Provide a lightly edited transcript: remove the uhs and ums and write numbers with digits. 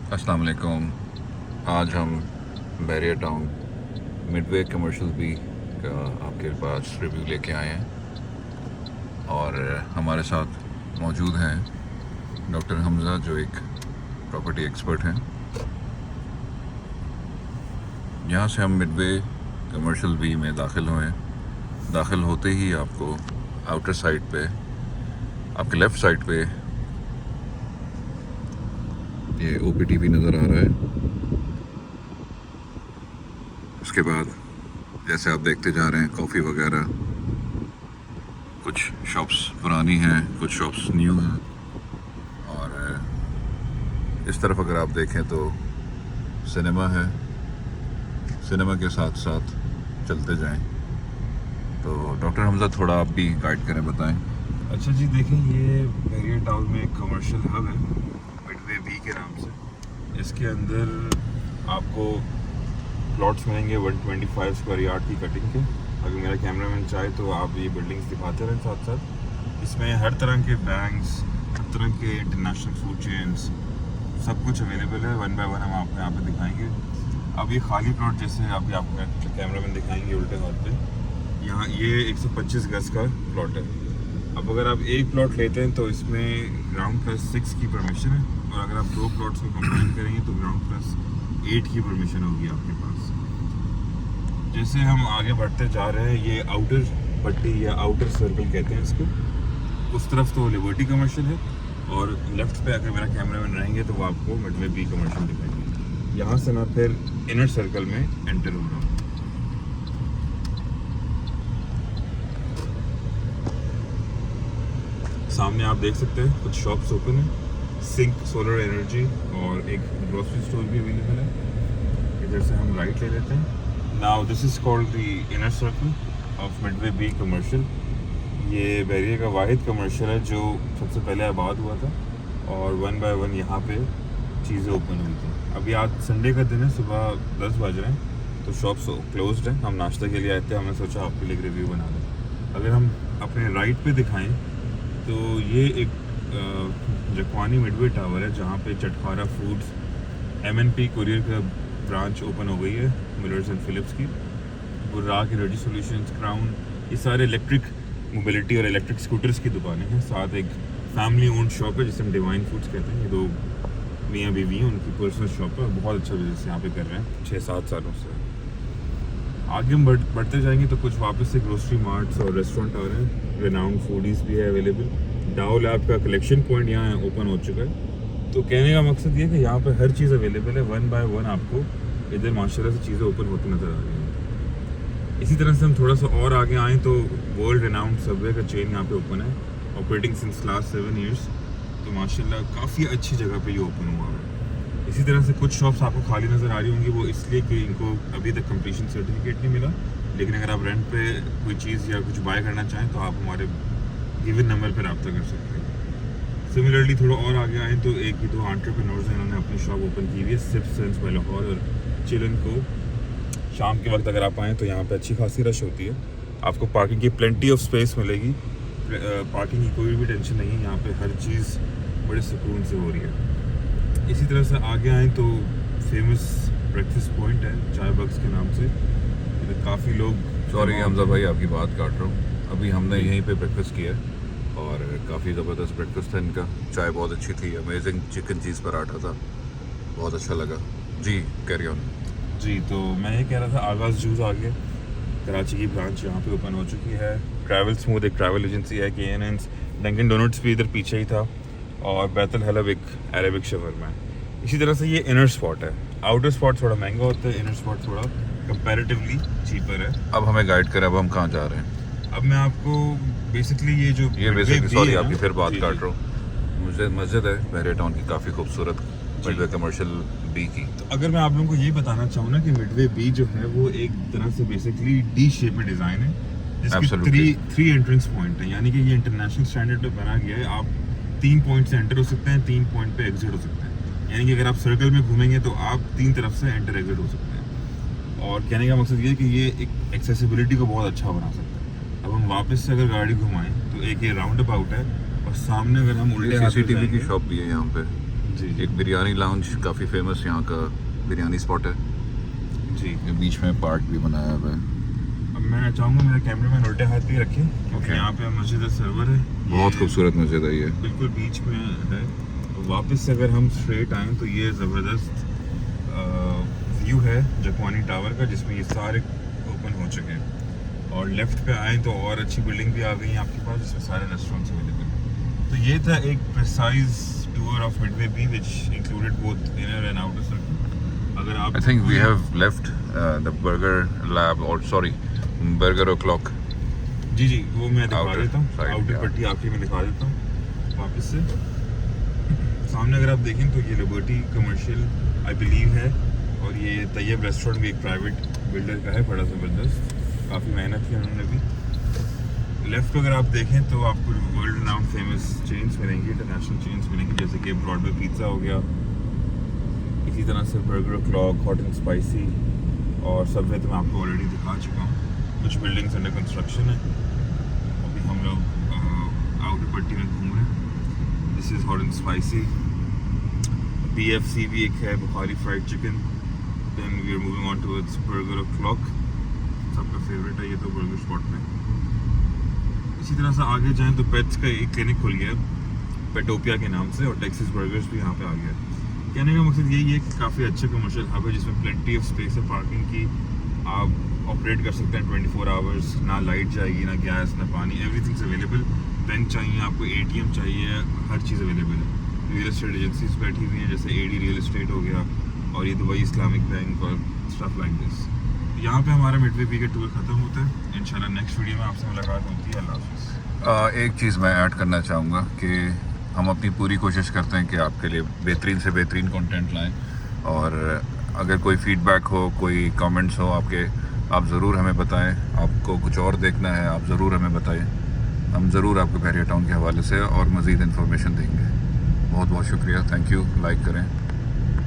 अस्सलाम वालेकुम। आज हम Bahria town midway commercial B का आपके पास रिव्यू लेके आए हैं और हमारे साथ मौजूद हैं डॉक्टर हमज़ा जो एक प्रॉपर्टी एक्सपर्ट हैं। यहाँ से हम मिडवे कमर्शियल बी में दाखिल हुए। दाखिल होते ही आपको आउटर साइड पे, आपके लेफ़्ट साइड पे ये OPTV नज़र आ रहा है। उसके बाद जैसे आप देखते जा रहे हैं कॉफ़ी वगैरह, कुछ शॉप्स पुरानी हैं, कुछ शॉप्स न्यू हैं। और इस तरफ अगर आप देखें तो सिनेमा है। सिनेमा के साथ साथ चलते जाएं। तो डॉक्टर हमज़ा थोड़ा आप भी गाइड करें, बताएं। अच्छा जी, देखें ये बैरियर टाउन में एक कमर्शियल हब है मिडवे बी के नाम से। इसके अंदर आपको प्लॉट्स मिलेंगे 125 स्क्वायर यार्ड की कटिंग के। अगर मेरा कैमरामैन चाहे तो आप ये बिल्डिंग्स दिखाते रहें साथ साथ। इसमें हर तरह के बैंक्स, हर तरह के इंटरनेशनल फूड चेन्स, सब कुछ अवेलेबल है। वन बाय वन हम आपको यहाँ पे दिखाएंगे। अब ये खाली प्लॉट जैसे अभी आपको कैमरामैन दिखाएंगे उल्टे हाथ पे, यहाँ ये 125 गज का प्लॉट है। अब अगर आप एक प्लॉट लेते हैं तो इसमें ग्राउंड प्लस 6 की परमिशन है, और अगर आप दो प्लॉट्स को कंबाइन करेंगे तो ग्राउंड प्लस 8 की परमिशन होगी आपके पास। जैसे हम आगे बढ़ते जा रहे हैं, ये आउटर पट्टी या आउटर सर्कल कहते हैं इसको, उस तरफ तो लिबर्टी कमर्शियल है, और लेफ्ट पे अगर मेरा कैमरामैन रहेंगे तो वो आपको मिडवे बी कमर्शियल दिखाएंगे। यहाँ से मैं फिर इनर सर्कल में एंटर हो रहा हूँ। सामने आप देख सकते हैं कुछ शॉप्स ओपन है, सिंक सोलर एनर्जी, और एक ग्रोसरी स्टोर भी अवेलेबल है। इधर से हम राइट ले लेते हैं। Now this is called the inner circle of midway B commercial. ये बैरियर का वाहिद कमर्शियल है जो सबसे पहले आबाद हुआ था, और वन बाय वन यहाँ पे चीज़ें ओपन हुई थी। अभी आज संडे का दिन है, सुबह 10 बज रहे हैं, तो शॉप्स क्लोज्ड हैं। हम नाश्ता के लिए आए थे, हमने सोचा आपके लिए एक रिव्यू बना लें। अगर हम अपने राइट पे दिखाएं तो ये एक जखवानी मिडवे टावर है जहाँ पे चटखारा फूड्स MNP कुरियर का ब्रांच ओपन हो गई है, मिलर्स एंड फिलिप्स की। बुर्राक एनर्जी सॉल्यूशंस, क्राउन, ये सारे इलेक्ट्रिक मोबिलिटी और इलेक्ट्रिक स्कूटर्स की दुकानें हैं। साथ एक फैमिली ओन्ड शॉप है जिसे हम डिवाइन फूड्स कहते हैं। ये दो मियाँ बीवी हैं, उनकी पर्सनल शॉप है, बहुत अच्छा बिजनेस यहाँ पे कर रहे हैं 6-7 सालों से। आगे हम बढ़ते जाएंगे तो कुछ वापस से ग्रोसरी मार्ट्स और रेस्टोरेंट आ रहे हैं। रेनाउंड फूडीज भी है अवेलेबल। डाओ लैब का कलेक्शन पॉइंट यहाँ ओपन हो चुका है। तो कहने का मकसद ये है कि यहाँ पे हर चीज़ अवेलेबल है। वन बाय वन आपको इधर माशाल्लाह से चीज़ें ओपन होती नज़र आ रही हैं। इसी तरह से हम थोड़ा सा और आगे आएँ तो वर्ल्ड रेनाउंड सबवे का चेन यहाँ पे ओपन है, ऑपरेटिंग सिंस लास्ट 7 ईयर्स। तो माशाल्लाह काफ़ी अच्छी जगह पे ये ओपन हुआ है। इसी तरह से कुछ शॉप्स आपको खाली नज़र आ रही होंगी, वो इसलिए कि इनको अभी तक कंप्लीशन सर्टिफिकेट नहीं मिला। लेकिन अगर आप रेंट पे कोई चीज़ या कुछ बाय करना चाहें तो आप हमारे गिवन नंबर पर रब्ता कर सकते हैं। सिमिलरली थोड़ा और आगे आएँ तो एक ही दो एंटरप्रेन्योर्स हैं, इन्होंने अपनी शॉप ओपन की हुई है, सिप्स सेंस बाय लाहौर और चिलन को। शाम के वक्त अगर आप आएँ तो यहाँ पे अच्छी खासी रश होती है। आपको पार्किंग की प्लेंटी ऑफ स्पेस मिलेगी, पार्किंग की कोई भी टेंशन नहीं है। यहाँ पे हर चीज़ बड़े सुकून से हो रही है। इसी तरह से आगे आएँ तो फेमस ब्रेकफास्ट पॉइंट है चाय बग्स के नाम से। इधर काफ़ी लोग, सॉरी हमज़ा भाई आपकी बात काट रहा हूँ। अभी हमने यहीं पे ब्रेकफास्ट किया और काफ़ी ज़बरदस्त ब्रेकफास्ट था इनका। चाय बहुत अच्छी थी, अमेजिंग चिकन चीज़ पराठा था, बहुत अच्छा लगा। जी कैरी ऑन। जी, तो मैं ये कह रहा था आगाज़ जूस आ गया, कराची की ब्रांच यहाँ पे ओपन हो चुकी है। ट्रैवल स्मूथ एक ट्रैवल एजेंसी है, KNN's, डंकिन डोनट्स भी इधर पीछे ही था, और बैतल हलब एक अरेबिक शवरमा है। इसी तरह से ये इनर स्पॉट है। आउटर स्पॉट थोड़ा महंगा होता है, इनर स्पॉट थोड़ा कंपैरेटिवली चीपर है। अब हमें गाइड करें, अब हम कहाँ जा रहे हैं? अब मैं आपको बेसिकली ये बेसिकली, सॉरी आपकी फिर बात काट रहा हूँ। मुझे मस्जिद है बैरियर टाउन की काफ़ी खूबसूरत, मिडवे कमर्शियल बी की। तो अगर मैं आप लोगों को ये बताना चाहूँ ना कि मिडवे बी जो है वो एक तरह से बेसिकली डी शेप में डिज़ाइन है, जिसकी 3 एंट्रेंस पॉइंट है। यानी कि ये इंटरनेशनल स्टैंडर्ड पे बना गया है। आप 3 पॉइंट से एंटर हो सकते हैं, 3 पॉइंट पे एग्जिट हो सकते हैं। यानी कि अगर आप सर्कल में घूमेंगे तो आप 3 तरफ से एंटर एग्जिट हो सकते हैं। और कहने का मकसद ये है कि ये एक एक्सेसिबिलिटी को बहुत अच्छा बना सकता है। अब हम वापस से अगर गाड़ी घुमाएं तो एक ये राउंड अबाउट है, और सामने अगर हम उल्टे CCTV की शॉप भी है यहाँ पे। जी एक बिरयानी लाउंज, काफ़ी फेमस यहाँ का बिरयानी स्पॉट है। जी। ये बीच में पार्क भी बनाया हुआ है। अब मैं चाहूँगा मेरा कैमरामैन उल्टे हाथ पे रखे, क्योंकि Okay. यहाँ पे मस्जिद सरवर है। बहुत ये खूबसूरत मस्जिद है ये। बिल्कुल बीच में है। तो वापस से अगर हम स्ट्रेट आएँ तो ये ज़बरदस्त व्यू है जकवानी टावर का, जिसमें ये सारे ओपन हो चुके हैं। और लेफ्ट पे आएँ तो और अच्छी बिल्डिंग भी आ गई है आपके पास, जिसमें सारे रेस्टोरेंट्स अवेलेबल हैं। तो ये था एक precise tour of midway B which included both inner and outer circle. अगर आप I think we have left the burger lab, or sorry, burger o'clock. जी जी, वो मैं दिखा Outer देता हूँ। side, outer yeah. पट्टी आखिरी में दिखा देता हूँ वापस से। सामने अगर आप देखें तो ये लिबर्टी कमर्शियल आई बिलीव है, और ये तैयब रेस्टोरेंट भी एक प्राइवेट बिल्डर का है, बड़ा ज़बरदस्त, काफ़ी मेहनत की उन्होंने भी। लेफ्ट अगर आप देखें तो आपको वर्ल्ड रिनाउंड फेमस चेन्स मिलेंगी, इंटरनेशनल चेन्स मिलेंगी, जैसे कि ब्रॉडवे पिज़्ज़ा हो गया, इसी तरह से burger clock, hot and spicy, और सबवे तो मैं आपको ऑलरेडी दिखा चुका हूँ। कुछ बिल्डिंग्स अंडर कंस्ट्रक्शन है। अभी हम लोग आउटर पट्टी में घूम रहे हैं। This is hot and spicy. BFC भी एक है, Bukhari fried chicken. Then we are moving on towards burger clock, सबका फेवरेट है ये तो बर्गर स्पॉट में। इसी तरह से आगे जाएं तो पेट्स का एक क्लिनिक खुल गया है पेटोपिया के नाम से, और टेक्सास बर्गर्स भी यहाँ पे आ गया है। कहने का मकसद यही है कि काफ़ी अच्छा कमर्शियल हब है, जिसमें प्लेंटी ऑफ स्पेस है पार्किंग की। आप ऑपरेट कर सकते हैं 24 आवर्स, ना लाइट जाएगी, ना गैस, ना पानी, एवरीथिंग्स अवेलेबल। बैंक चाहिए आपको, ATM चाहिए, हर चीज़ अवेलेबल है। रियल एस्टेट एजेंसीज बैठी हुई हैं, जैसे AD रियल एस्टेट हो गया, और ये दुबई इस्लामिक बैंक और स्टफ लाइक दिस। यहाँ पे हमारा मिडवे बी का टूर ख़त्म होता है। इंशाल्लाह नेक्स्ट वीडियो में आपसे मुलाकात होती है। अल्लाह हाफ़िज़। एक चीज़ मैं ऐड करना चाहूँगा कि हम अपनी पूरी कोशिश करते हैं कि आपके लिए बेहतरीन से बेहतरीन कंटेंट लाएं, और अगर कोई फीडबैक हो, कोई कमेंट्स हो आपके, आप ज़रूर हमें बताएं। आपको कुछ और देखना है, आप ज़रूर हमें बताएं। हम ज़रूर आपको बैरियर टाउन के हवाले से और मज़ीद इन्फॉर्मेशन देंगे। बहुत बहुत शुक्रिया, थैंक यू। लाइक करें।